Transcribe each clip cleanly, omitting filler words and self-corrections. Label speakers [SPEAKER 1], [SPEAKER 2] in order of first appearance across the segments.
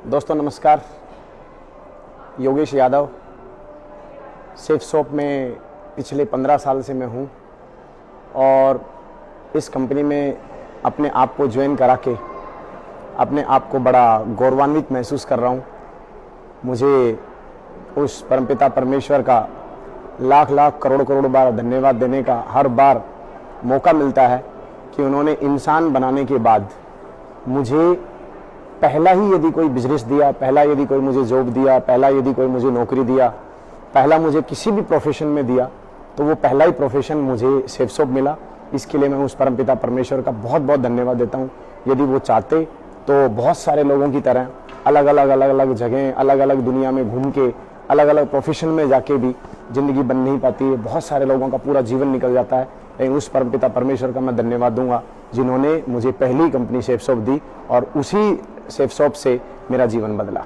[SPEAKER 1] दोस्तों नमस्कार। Yogesh Yadav, safe shop में पिछले 15 साल से मैं हूँ और इस कंपनी में अपने आप को ज्वाइन करा के अपने आप को बड़ा गौरवान्वित महसूस कर रहा हूँ। मुझे उस परमपिता परमेश्वर का लाख लाख करोड़ करोड़ बार धन्यवाद देने का हर बार मौका मिलता है कि उन्होंने इंसान बनाने के बाद मुझे पहला ही यदि कोई बिजनेस दिया, पहला यदि कोई मुझे जॉब दिया, पहला यदि कोई मुझे नौकरी दिया, पहला मुझे किसी भी प्रोफेशन में दिया, तो वो पहला ही प्रोफेशन मुझे सेफ शॉप मिला। इसके लिए मैं उस परमपिता परमेश्वर का बहुत बहुत धन्यवाद देता हूँ। यदि वो चाहते तो बहुत सारे लोगों की तरह अलग अलग जगह, अलग अलग दुनिया में घूम के, अलग अलग प्रोफेशन में जाके भी ज़िंदगी बन नहीं पाती है। बहुत सारे लोगों का पूरा जीवन निकल जाता है। लेकिन उस परमपिता परमेश्वर का मैं धन्यवाद दूंगा जिन्होंने मुझे पहली कंपनी सेफ शॉप दी और उसी सेफ शॉप से मेरा जीवन बदला।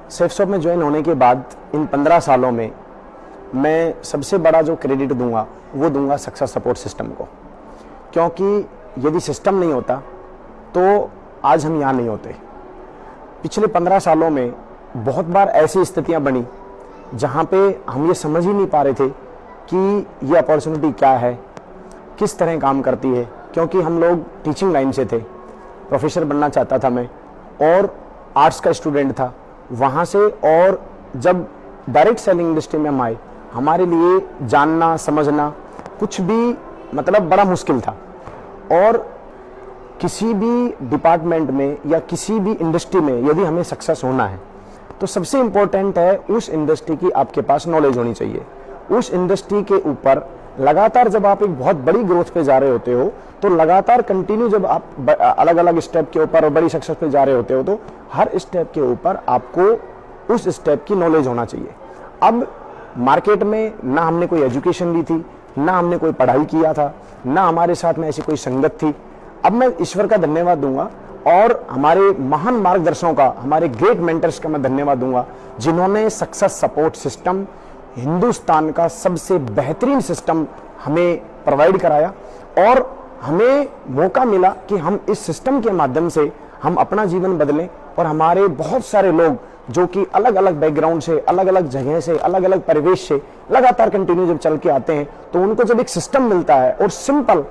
[SPEAKER 1] सेफ शॉप में ज्वाइन होने के बाद इन 15 सालों में मैं सबसे बड़ा जो क्रेडिट दूंगा वो दूंगा सक्सेस सपोर्ट सिस्टम को, क्योंकि यदि सिस्टम नहीं होता तो आज हम यहाँ नहीं होते। पिछले 15 सालों में बहुत बार ऐसी स्थितियाँ बनी जहाँ पे हम ये समझ ही नहीं पा रहे थे कि ये अपॉर्चुनिटी क्या है, किस तरह काम करती है, क्योंकि हम लोग टीचिंग लाइन से थे। प्रोफेसर बनना चाहता था मैं और आर्ट्स का स्टूडेंट था वहाँ से, और जब डायरेक्ट सेलिंग इंडस्ट्री में हम आए, हमारे लिए जानना समझना कुछ भी मतलब बड़ा मुश्किल था। और किसी भी डिपार्टमेंट में या किसी भी इंडस्ट्री में यदि हमें सक्सेस होना है तो सबसे इम्पोर्टेंट है उस इंडस्ट्री की आपके पास नॉलेज होनी चाहिए। उस इंडस्ट्री के ऊपर लगातार जब आप एक बहुत बड़ी ग्रोथ पे जा रहे होते हो तो लगातार कंटिन्यू जब आप अलग अलग स्टेप के ऊपर और बड़ी सक्सेस पे जा रहे होते हो तो हर स्टेप के ऊपर आपको उस स्टेप की नॉलेज होना चाहिए। अब मार्केट में ना हमने कोई एजुकेशन ली थी, ना हमने कोई पढ़ाई किया था, ना हमारे साथ में ऐसी कोई संगत थी। अब मैं ईश्वर का धन्यवाद दूंगा और हमारे महान मार्गदर्शकों का, हमारे ग्रेट मेंटर्स का मैं धन्यवाद दूंगा जिन्होंने सक्सेस सपोर्ट सिस्टम हिंदुस्तान का सबसे बेहतरीन सिस्टम हमें प्रोवाइड कराया और हमें मौका मिला कि हम इस सिस्टम के माध्यम से हम अपना जीवन बदलें। और हमारे बहुत सारे लोग जो कि अलग अलग बैकग्राउंड से, अलग अलग जगह से, अलग अलग परिवेश से लगातार कंटिन्यू जब चल के आते हैं तो उनको जब एक सिस्टम मिलता है और सिंपल,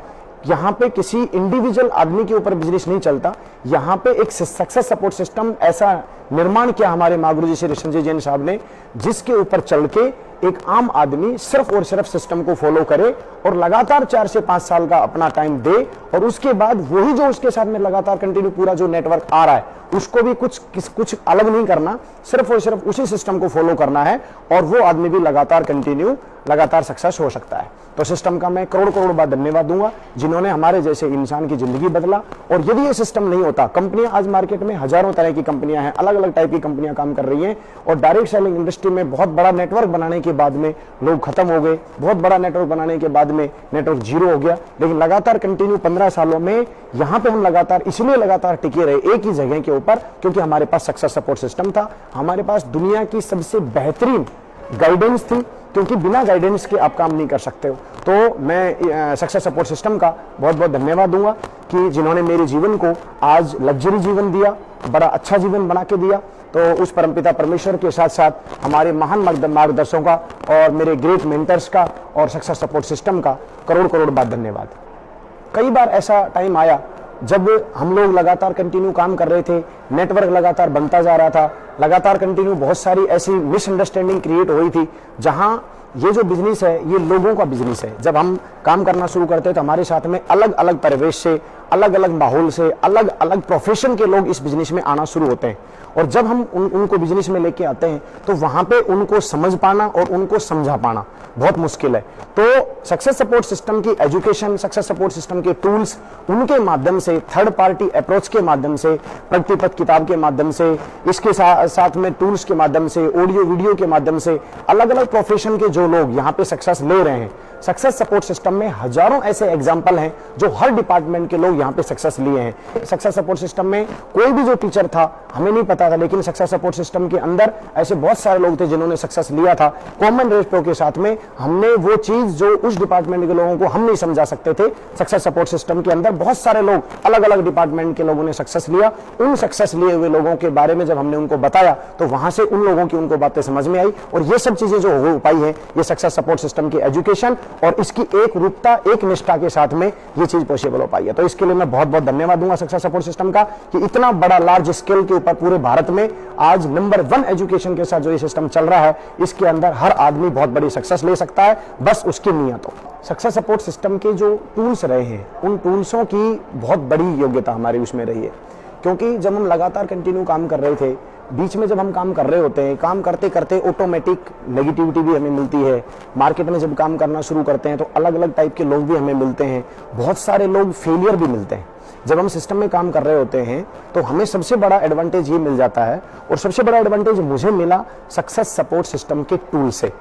[SPEAKER 1] यहाँ पे किसी इंडिविजुअल आदमी के ऊपर बिजनेस नहीं चलता, यहाँ पे एक सक्सेस सपोर्ट सिस्टम ऐसा निर्माण किया हमारे महागुरु जी श्री ऋषि जैन साहब ने, जिसके ऊपर चल के एक आम आदमी सिर्फ और सिर्फ सिस्टम को फॉलो करे और लगातार 4 से 5 साल का अपना टाइम दे और उसके बाद वही जो उसके साथ में लगातार कंटिन्यू पूरा जो नेटवर्क आ रहा है उसको भी कुछ अलग नहीं करना, सिर्फ और सिर्फ उसी सिस्टम को फॉलो करना है और वो आदमी भी लगातार सक्सेस हो सकता है। तो सिस्टम का मैं करोड़ करोड़ बार धन्यवाद दूंगा जिन्होंने हमारे जैसे इंसान की जिंदगी बदला। और यदि ये सिस्टम नहीं होता, कंपनियां आज मार्केट में हजारों तरह की कंपनियां हैं, अलग अलग टाइप की कंपनियां काम कर रही हैं और डायरेक्ट सेलिंग इंडस्ट्री में बहुत बड़ा नेटवर्क बनाने के बाद में लोग खत्म हो गए, बहुत बड़ा नेटवर्क बनाने के बाद में नेटवर्क जीरो हो गया। लेकिन लगातार कंटिन्यू 15 सालों में यहाँ पे हम लगातार इसलिए लगातार टिके रहे एक ही जगह के ऊपर क्योंकि हमारे पास सक्सेस सपोर्ट सिस्टम था, हमारे पास दुनिया की सबसे बेहतरीन गाइडेंस थी, क्योंकि बिना गाइडेंस के आप काम नहीं कर सकते हो। तो मैं सक्सेस सपोर्ट सिस्टम का बहुत बहुत धन्यवाद दूंगा कि जिन्होंने मेरे जीवन को आज लग्जरी जीवन दिया, बड़ा अच्छा जीवन बना के दिया। तो उस परमपिता परमेश्वर के साथ साथ हमारे महान मार्गदर्शकों का और मेरे ग्रेट मेंटर्स का और सक्सेस सपोर्ट सिस्टम का करोड़ करोड़ बार धन्यवाद। कई बार ऐसा टाइम आया जब हम लोग लगातार कंटिन्यू काम कर रहे थे, नेटवर्क लगातार बनता जा रहा था, लगातार कंटिन्यू बहुत सारी ऐसी मिसअंडरस्टैंडिंग क्रिएट हो रही थी जहां ये जो बिजनेस है ये लोगों का बिजनेस है। जब हम काम करना शुरू करते हैं तो हमारे साथ में अलग अलग परिवेश से, अलग अलग माहौल से, अलग अलग प्रोफेशन के लोग इस बिजनेस में आना शुरू होते हैं और जब हम उनको बिजनेस में लेके आते हैं तो वहां पे उनको समझ पाना और उनको समझा पाना बहुत मुश्किल है। तो सक्सेस सपोर्ट सिस्टम की एजुकेशन, सक्सेस सपोर्ट सिस्टम के टूल्स, उनके माध्यम से, थर्ड पार्टी अप्रोच के माध्यम से, प्रतिपद किताब के माध्यम से, इसके साथ में टूल्स के माध्यम से, ऑडियो वीडियो के माध्यम से, अलग अलग प्रोफेशन के जो लोग यहाँ पे सक्सेस ले रहे हैं, सक्सेस सपोर्ट सिस्टम में हजारों ऐसे एग्जाम्पल हैं जो हर डिपार्टमेंट के लोग यहाँ पे सक्सेस लिए हैं। सक्सेस सपोर्ट सिस्टम में कोई भी जो टीचर था हमें नहीं पता था, लेकिन सक्सेस सपोर्ट सिस्टम के अंदर ऐसे बहुत सारे लोग थे जिन्होंने सक्सेस लिया था। कॉमन रेशियो के साथ में हमने वो चीज जो उस डिपार्टमेंट के लोगों को हम नहीं समझा सकते थे, सक्सेस सपोर्ट सिस्टम के अंदर बहुत सारे लोग अलग अलग डिपार्टमेंट के लोगों ने सक्सेस लिया। उन सक्सेस लिए हुए लोगों के बारे में जब हमने उनको बताया तो वहां से उन लोगों की उनको बातें समझ में आई, और ये सब चीजें जो हो पाई है ये सक्सेस सपोर्ट सिस्टम की एजुकेशन और इसकी एक रूपता, एक निष्ठा के साथ में ये चीज पॉसिबल हो पाई है। तो इसके लिए मैं बहुत बहुत धन्यवाद दूंगा सक्सेस सपोर्ट सिस्टम का कि इतना बड़ा लार्ज स्केल के ऊपर पूरे भारत में आज नंबर 1 एजुकेशन के साथ जो ये सिस्टम चल रहा है, इसके अंदर हर आदमी बहुत बड़ी सक्सेस ले सकता है, बस उसकी नीयत हो। सक्सेस सपोर्ट सिस्टम के जो टूल्स रहे हैं उन टूल्सों की बहुत बड़ी योग्यता हमारी उसमें रही है, क्योंकि जब हम लगातार कंटिन्यू काम कर रहे थे, बीच में जब हम काम कर रहे होते हैं, काम करते करते ऑटोमेटिक नेगेटिविटी भी हमें मिलती है। मार्केट में जब काम करना शुरू करते हैं तो अलग अलग टाइप के लोग भी हमें मिलते हैं, बहुत सारे लोग फेलियर भी मिलते हैं। जब हम सिस्टम में काम कर रहे होते हैं तो हमें सबसे बड़ा एडवांटेज ये मिल जाता है, और सबसे बड़ा एडवांटेज मुझे मिला सक्सेस सपोर्ट सिस्टम के टूल से,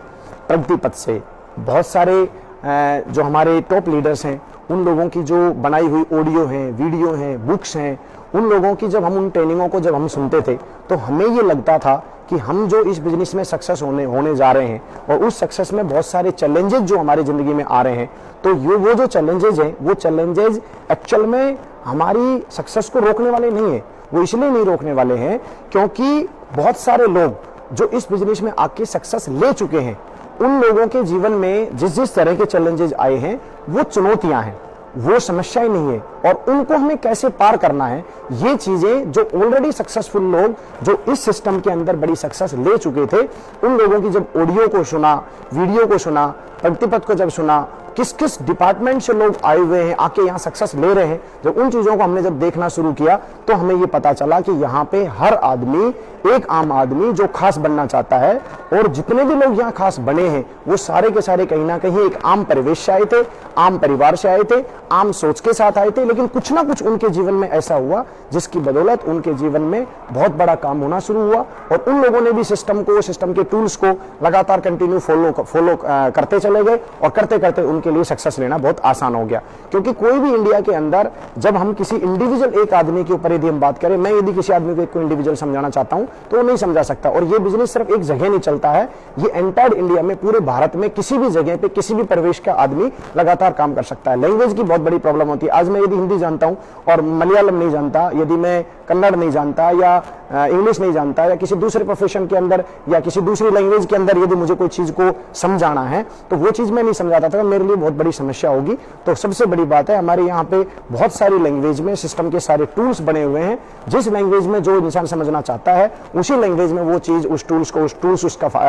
[SPEAKER 1] प्रगति पथ से। बहुत सारे जो हमारे टॉप लीडर्स हैं उन लोगों की जो बनाई हुई ऑडियो हैं, वीडियो हैं, बुक्स हैं, उन लोगों की जब हम उन ट्रेनिंगों को जब हम सुनते थे तो हमें ये लगता था कि हम जो इस बिजनेस में सक्सेस होने जा रहे हैं और उस सक्सेस में बहुत सारे चैलेंजेस जो हमारी जिंदगी में आ रहे हैं, तो वो जो चैलेंजेस हैं वो चैलेंजेस एक्चुअल में हमारी सक्सेस को रोकने वाले नहीं है। वो इसलिए नहीं रोकने वाले हैं क्योंकि बहुत सारे लोग जो इस बिजनेस में आके सक्सेस ले चुके हैं, उन लोगों के जीवन में जिस जिस तरह के चैलेंजेस आए हैं वो चुनौतियां हैं, वो समस्याएं नहीं है, और उनको हमें कैसे पार करना है, ये चीजें जो ऑलरेडी सक्सेसफुल लोग जो इस सिस्टम के अंदर बड़ी सक्सेस ले चुके थे, उन लोगों की जब ऑडियो को सुना, वीडियो को सुना, प्रगति पथ को जब सुना, किस किस डिपार्टमेंट से लोग आए हुए हैं, आके यहाँ सक्सेस ले रहे हैं, जब उन चीजों को हमने जब देखना शुरू किया तो हमें ये पता चला कि यहाँ पे हर आदमी, एक आम आदमी जो खास बनना चाहता है, और जितने भी लोग यहाँ खास बने हैं वो सारे के सारे कहीं ना कहीं एक आम परिवेश से आए थे, आम परिवार से आए थे, आम सोच के साथ आए थे, लेकिन कुछ ना कुछ उनके जीवन में ऐसा हुआ जिसकी बदौलत उनके जीवन में बहुत बड़ा काम होना शुरू हुआ, और उन लोगों ने भी सिस्टम को, सिस्टम के टूल्स को लगातार कंटिन्यू फॉलो करते चले गए, और करते करते उनके लिए सक्सेस लेना बहुत आसान हो गया। क्योंकि कोई भी इंडिया के अंदर जब हम किसी इंडिविजुअल एक आदमी के ऊपर यदि हम बात करें, मैं यदि किसी आदमी को इंडिविजुअल समझाना चाहता हूं तो वो नहीं समझा सकता, और ये बिजनेस सिर्फ एक जगह नहीं चलता है, ये एंटायर इंडिया में, पूरे भारत में किसी भी जगह पे किसी भी परिवेश का आदमी लगातार काम कर सकता है। लैंग्वेज की बहुत बड़ी प्रॉब्लम होती है। आज मैं यदि हिंदी जानता हूं और मलयालम नहीं जानता, यदि मैं कन्नड़ नहीं जानता या इंग्लिश नहीं जानता, या किसी दूसरे प्रोफेशन के अंदर या किसी दूसरी लैंग्वेज के अंदर यदि मुझे कोई चीज को समझाना है तो वो चीज मैं नहीं समझाता था, मेरे लिए बहुत बड़ी समस्या होगी। तो सबसे बड़ी बात है, हमारे यहाँ पे बहुत सारी लैंग्वेज में सिस्टम के सारे टूल्स बने हुए हैं, जिस लैंग्वेज में जो इंसान समझना चाहता है उसी लैंग्वेज में वो चीज, उस टूल्स को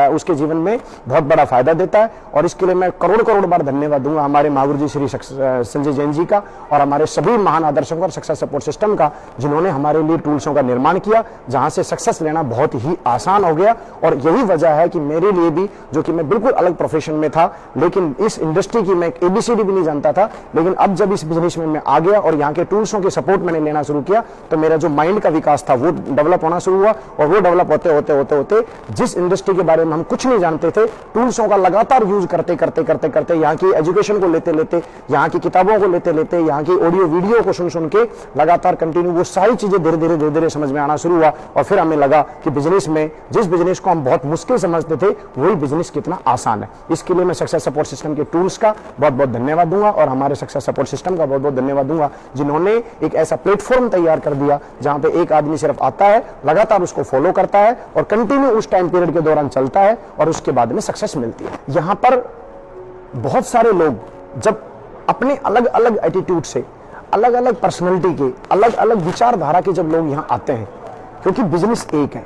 [SPEAKER 1] उसके जीवन में बहुत बड़ा फायदा देता है। और इसके लिए मैं करोड़ करोड़ बार धन्यवाद दूंगा हमारे महागुरु जी श्री संजय जैन जी का और हमारे सभी महान आदर्शों और सक्सेस सपोर्ट सिस्टम का, जिन्होंने हमारे लिए टूल्सों का निर्माण किया, जहां से सक्सेस लेना बहुत ही आसान हो गया। और यही वजह है कि मेरे लिए भी, जो कि मैं बिल्कुल अलग प्रोफेशन में था, लेकिन इस इंडस्ट्री की मैं ABCD भी नहीं जानता था, लेकिन अब जब इस बिजनेस में मैं आ गया और यहाँ के टूल्सों के सपोर्ट मैंने लेना शुरू किया तो मेरा जो माइंड का विकास था वो डेवलप होना शुरू हुआ। और वो डेवलप होते होते होते होते जिस इंडस्ट्री के बारे में हम कुछ नहीं जानते थे, टूल्सों का लगातार यूज करते करते करते करते, यहाँ की एजुकेशन को लेते लेते, यहाँ की किताबों को लेते लेते, यहाँ की ऑडियो वीडियो को सुन सुन के लगातार कंटिन्यू वो सारी चीजें धीरे धीरे धीरे धीरे समझ में आना शुरू हुआ। और फिर हमें लगा कि बिजनेस में, जिस बिजनेस को हम बहुत मुश्किल समझते थे, वही बिजनेस कितना आसान है। इसके लिए मैं सक्सेस सपोर्ट सिस्टम के टूल्स का बहुत बहुत धन्यवाद दूंगा और हमारे सक्सेस सपोर्ट सिस्टम का बहुत बहुत धन्यवाद दूंगा, जिन्होंने एक ऐसा प्लेटफॉर्म तैयार कर दिया जहां पे एक आदमी सिर्फ आता है, लगातार उसको फॉलो करता है और कंटिन्यू उस टाइम पीरियड के दौरान चलता है और उसके बाद में सक्सेस मिलती है। यहां पर बहुत सारे लोग जब अपने अलग अलग एटीट्यूड से, अलग अलग पर्सनैलिटी के, अलग अलग विचारधारा के जब लोग यहां आते हैं, क्योंकि बिजनेस एक है,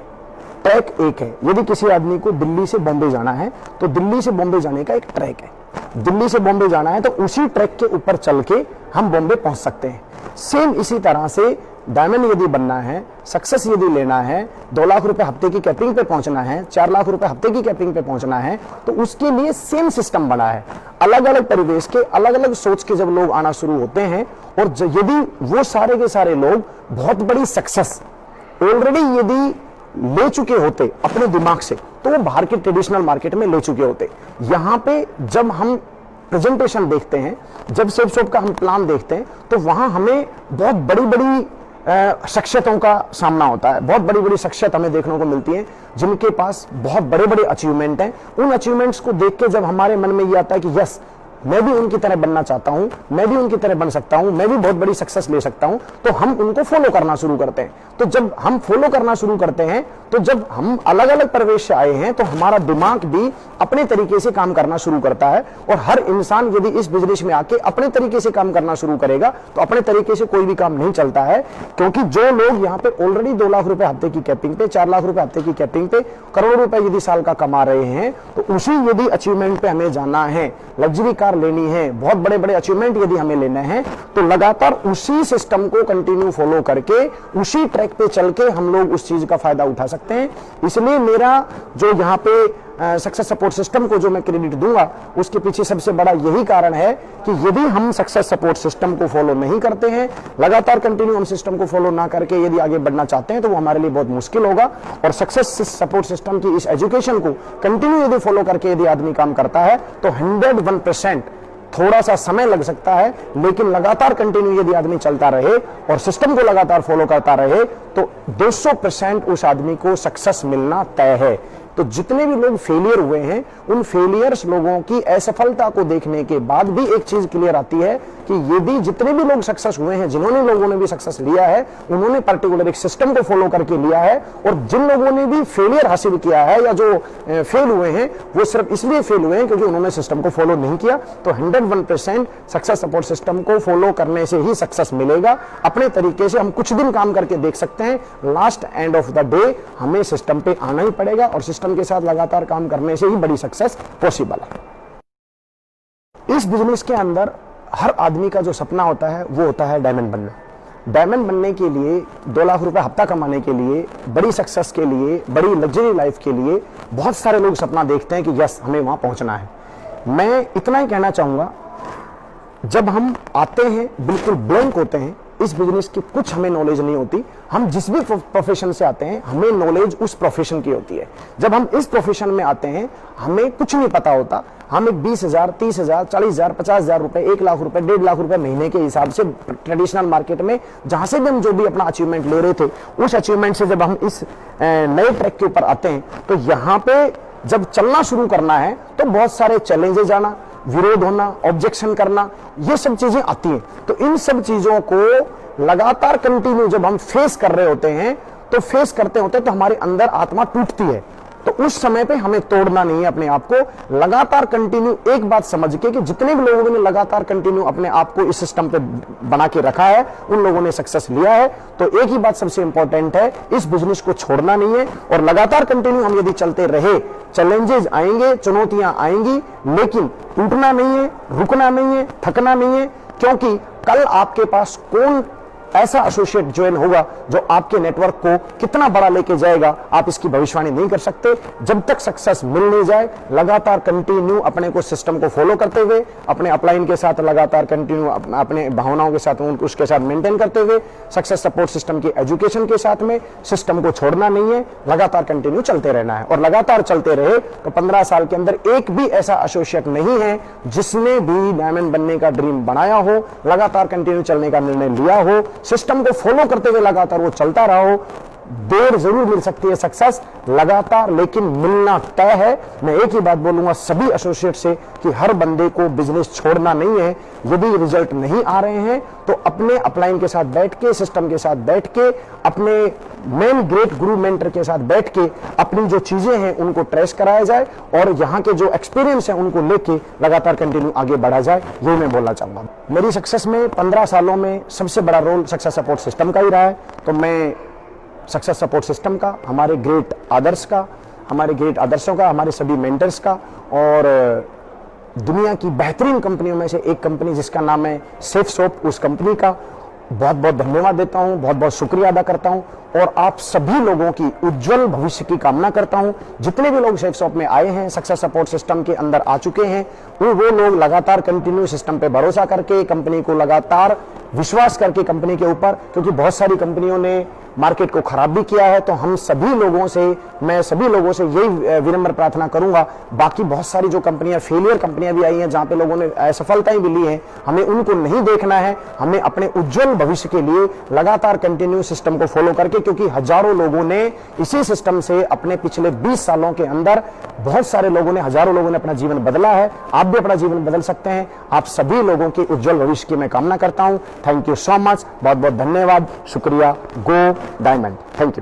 [SPEAKER 1] ट्रैक एक है। यदि किसी आदमी को दिल्ली से बॉम्बे जाना है तो दिल्ली से बॉम्बे जाने का एक ट्रैक है, दिल्ली से बॉम्बे जाना है तो उसी ट्रैक के ऊपर चल के हम बॉम्बे पहुंच सकते हैं। सेम इसी तरह से डायमंड यदि बनना है, सक्सेस यदि लेना है, 2 लाख रुपए हफ्ते की कैपिंग पे पहुंचना है, 4 लाख रुपए हफ्ते की कैपिंग पे पहुंचना है, तो उसके लिए सेम सिस्टम बना है। अलग अलग परिवेश के, अलग अलग सोच के जब लोग आना शुरू होते हैं और यदि वो सारे के सारे लोग बहुत बड़ी सक्सेस ऑलरेडी यदि ले चुके होते अपने दिमाग से, तो वो बाहर के ट्रेडिशनल मार्केट में ले चुके होते। यहां पे जब हम प्रेजेंटेशन देखते हैं, जब सेफसॉप का हम प्लान देखते हैं, तो वहां हमें बहुत बड़ी बड़ी शख्सियतों का सामना होता है। बहुत बड़ी बड़ी शख्सियत हमें देखने को मिलती है जिनके पास बहुत बड़े बड़े अचीवमेंट हैं। उन अचीवमेंट्स को देख के जब हमारे मन में ये आता है कि यस, मैं भी उनकी तरह बनना चाहता हूं, मैं भी उनकी तरह बन सकता हूं, मैं भी बहुत बड़ी सक्सेस ले सकता हूं, तो हम उनको फॉलो करना शुरू करते हैं। तो जब हम फॉलो करना शुरू करते हैं, तो जब हम अलग अलग परिवेश से आए हैं, तो हमारा दिमाग भी अपने तरीके से काम करना शुरू करता है। और हर इंसान यदि इस बिजनेस में आके अपने तरीके से काम करना शुरू करेगा, तो अपने तरीके से कोई भी काम नहीं चलता है। क्योंकि जो लोग यहाँ पे ऑलरेडी 2 लाख रुपए हफ्ते की कैपिंग पे, 4 लाख रुपए हफ्ते की कैपिंग पे, करोड़ों रुपए यदि साल का कमा रहे हैं, तो उसी यदि अचीवमेंट पे हमें जाना है, लग्जरी कार लेनी है, बहुत बड़े बड़े अचीवमेंट यदि हमें लेने हैं, तो लगातार उसी सिस्टम को कंटिन्यू फॉलो करके, उसी ट्रैक पे चल के हम लोग उस चीज का फायदा उठा सकते हैं। इसलिए मेरा जो यहाँ पे सक्सेस सपोर्ट सिस्टम को जो मैं क्रेडिट दूंगा, उसके पीछे सबसे बड़ा यही कारण है कि यदि हम सक्सेस सपोर्ट सिस्टम को फॉलो नहीं करते हैं, लगातार कंटिन्यू हम सिस्टम को फॉलो ना करके यदि आगे बढ़ना चाहते हैं, तो वो हमारे लिए बहुत मुश्किल होगा। और सक्सेस सपोर्ट सिस्टम की इस एजुकेशन को कंटिन्यू यदि फॉलो करके यदि आदमी काम करता है, तो 101% थोड़ा सा समय लग सकता है, लेकिन लगातार कंटिन्यू यदि आदमी चलता रहे और सिस्टम को लगातार फॉलो करता रहे, तो 200% उस आदमी को सक्सेस मिलना तय है। तो जितने भी लोग फेलियर हुए हैं, उन फेलियर्स लोगों की असफलता को देखने के बाद भी एक चीज क्लियर आती है कि यदि जितने भी लोग सक्सेस हुए हैं, जिन्होंने लोगों ने भी सक्सेस लिया है, उन्होंने पर्टिकुलर एक सिस्टम को फॉलो करके लिया है। और जिन लोगों ने भी फेलियर हासिल किया है या जो फेल हुए हैं, वो सिर्फ इसलिए फेल हुए हैं क्योंकि उन्होंने सिस्टम को फॉलो नहीं किया। तो 101% सक्सेस सपोर्ट सिस्टम को फॉलो करने से ही सक्सेस मिलेगा। अपने तरीके से हम कुछ दिन काम करके देख सकते हैं, last end of the day हमें सिस्टम पे आना ही पड़ेगा और सिस्टम के साथ लगातार काम करने से ही बड़ी सक्सेस पॉसिबल है। इस बिजनेस के अंदर हर आदमी का जो सपना होता है, वो होता है डायमंड बनना। डायमंड बनने के लिए, 2 लाख रुपए हफ्ता कमाने के लिए, बड़ी सक्सेस के लिए, बड़ी लग्जरी लाइफ के लिए बहुत सारे लोग सपना देखते हैं कि यस, हमें वहां पहुंचना है। मैं इतना ही कहना चाहूंगा, जब हम आते हैं बिल्कुल ब्लैंक होते हैं, इस बिजनेस की कुछ हमें नॉलेज नहीं होती। हम जिस भी प्रोफेशन से आते हैं, हमें नॉलेज उस प्रोफेशन की होती है। जब हम इस प्रोफेशन में आते हैं, हमें कुछ नहीं पता होता। हम एक 20,000, 30,000, 40,000, 50,000 रुपए, 1 लाख रुपए, 1.5 लाख रुपए महीने के हिसाब से ट्रेडिशनल मार्केट में जहां से भी हम जो भी अपना अचीवमेंट ले रहे थे, उस अचीवमेंट से जब हम इस नए ट्रैक के ऊपर आते हैं, तो यहाँ पे जब चलना शुरू करना है, तो बहुत सारे चैलेंजेस आना, विरोध होना, ऑब्जेक्शन करना, ये सब चीजें आती हैं। तो इन सब चीजों को लगातार कंटिन्यू जब हम फेस कर रहे होते हैं, तो फेस करते होते हैं, तो हमारे अंदर आत्मा टूटती है। तो उस समय पे हमें तोड़ना नहीं है अपने आप को, लगातार कंटिन्यू एक बात समझ के कि जितने भी लोगों ने लगातार कंटिन्यू अपने आप को इस सिस्टम पे बना के रखा है, उन लोगों ने सक्सेस लिया है। तो एक ही बात सबसे इंपॉर्टेंट है, इस बिजनेस को छोड़ना नहीं है और लगातार कंटिन्यू हम यदि चलते रहे, चैलेंजेस आएंगे, चुनौतियां आएंगी, लेकिन टूटना नहीं है, रुकना नहीं है, थकना नहीं है। क्योंकि कल आपके पास कौन ऐसा एसोसिएट ज्वाइन होगा जो आपके नेटवर्क को कितना बड़ा लेके जाएगा, आप इसकी भविष्यवाणी नहीं कर सकते। जब तक सक्सेस मिल नहीं जाए, लगातार कंटिन्यू अपने को सिस्टम को फॉलो करते हुए, अपने अपलाइन के साथ लगातार कंटिन्यू अपने भावनाओं के साथ उसके साथ मेंटेन करते हुए, सक्सेस सपोर्ट सिस्टम की एजुकेशन के साथ में सिस्टम को छोड़ना नहीं है, लगातार कंटिन्यू चलते रहना है। और लगातार चलते रहे तो 15 साल के अंदर एक भी ऐसा एसोसिएट नहीं है जिसने भी डायमंड बनने का ड्रीम बनाया हो, लगातार कंटिन्यू चलने का निर्णय लिया हो, सिस्टम को फॉलो करते हुए लगातार वो चलता रहा हो। देर जरूर मिल सकती है सक्सेस, लगातार लेकिन मिलना तय है। मैं एक ही बात बोलूंगा सभी एसोसिएट से कि हर बंदे को बिजनेस छोड़ना नहीं है। यदि रिजल्ट नहीं आ रहे हैं तो अपने अपलाइन के साथ बैठ के, सिस्टम के साथ बैठ के, अपने मेन ग्रेट गुरु मेंटर के साथ बैठ के अपनी जो चीजें हैं उनको ट्रेस कराया जाए और यहाँ के जो एक्सपीरियंस है उनको लेके लगातार कंटिन्यू आगे बढ़ा जाए। ये मैं बोलना चाहूंगा। मेरी सक्सेस में 15 सालों में सबसे बड़ा रोल सक्सेस सपोर्ट सिस्टम का ही रहा है। तो मैं सक्सेस सपोर्ट सिस्टम का, हमारे ग्रेट आदर्श का, हमारे ग्रेट आदर्शों का, हमारे सभी मेंटर्स का और दुनिया की बेहतरीन कंपनियों में से एक कंपनी जिसका नाम है सेफसॉप, उस कंपनी का बहुत बहुत धन्यवाद देता हूं, बहुत बहुत शुक्रिया अदा करता हूं और आप सभी लोगों की उज्जवल भविष्य की कामना करता हूं। जितने भी लोग सेफसॉप में आए हैं, सक्सेस सपोर्ट सिस्टम के अंदर आ चुके हैं, वो लोग लगातार कंटिन्यू सिस्टम पे भरोसा करके, कंपनी को लगातार विश्वास करके कंपनी के ऊपर, क्योंकि बहुत सारी कंपनियों ने मार्केट को खराब भी किया है। तो हम सभी लोगों से, मैं सभी लोगों से यही विनम्र प्रार्थना करूंगा। बाकी बहुत सारी जो कंपनियां, फेलियर कंपनियां भी आई हैं जहां पे लोगों ने असफलताएं भी ली हैं, हमें उनको नहीं देखना है। हमें अपने उज्जवल भविष्य के लिए लगातार कंटिन्यू सिस्टम को फॉलो करके, क्योंकि हजारों लोगों ने इसी सिस्टम से अपने पिछले 20 सालों के अंदर, बहुत सारे लोगों ने, हजारों लोगों ने अपना जीवन बदला है। आप भी अपना जीवन बदल सकते हैं। आप सभी लोगों के उज्जवल भविष्य की मैं कामना करता हूं। थैंक यू सो मच, बहुत बहुत धन्यवाद, शुक्रिया। गो डायमंड। Thank you.